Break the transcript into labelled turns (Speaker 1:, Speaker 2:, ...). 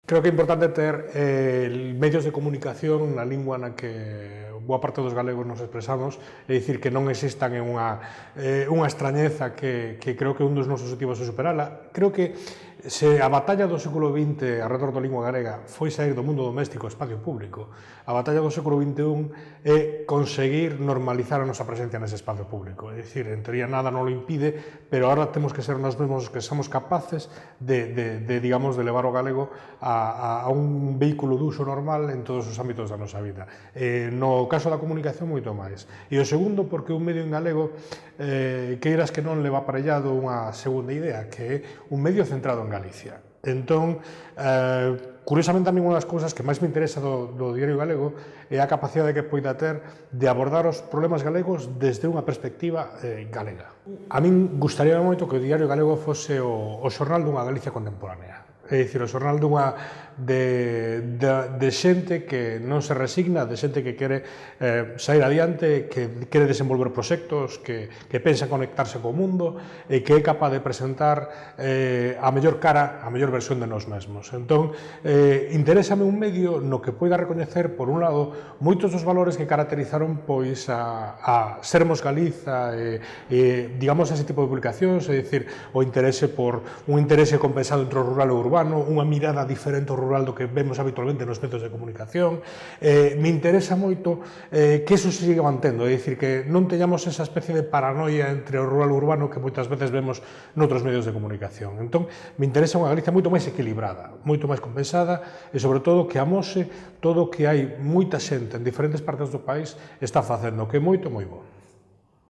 Speaker 1: Creo que é importante ter medios de comunicación na lingua na que boa parte dos galegos nos expresamos, é dicir, que non existan unha extrañeza que creo que un dos nosos objetivos é superala. Creo que se a batalla do século XX arredor da lingua galega foi sair do mundo doméstico ao espacio público, a batalla do século XXI é conseguir normalizar a nosa presencia nese espacio público. É dicir, en teoría nada non lo impide, pero ahora temos que ser nós mesmos que somos capaces de levar o galego a un vehículo de uso normal en todos os ámbitos da nosa vida. No caso da comunicación, moito máis. E o segundo, porque un medio en galego, queiras que non leva aparellado unha segunda idea, que é un medio centrado en Galicia. Entón, curiosamente, a mí unha das cousas que máis me interesa do Diario Galego é a capacidade que poida ter de abordar os problemas galegos desde unha perspectiva galega. A min gustaría moito que o Diario Galego fose o xornal dunha Galicia contemporánea. É dicir, o xornal de xente que non se resigna, de xente que quere sair adiante, que quere desenvolver proxectos, que pensa conectarse co mundo e que é capaz de presentar a mellor cara, a mellor versión de nós mesmos. Entón, interésame un medio no que poida recoñecer, por un lado, moitos dos valores que caracterizaron pois a Sermos Galiza e digamos, ese tipo de publicacións, é dicir, o interese por un interese compensado entre o rural e o urbano, unha mirada diferente ao rural do que vemos habitualmente nos medios de comunicación. Me interesa moito que eso se siga mantendo, é dicir, que non teñamos esa especie de paranoia entre o rural e o urbano que moitas veces vemos noutros medios de comunicación. Entón, me interesa unha Galicia moito máis equilibrada, moito máis compensada e, sobre todo, que amose todo o que hai moita xente en diferentes partes do país está facendo, que é moito moi bo.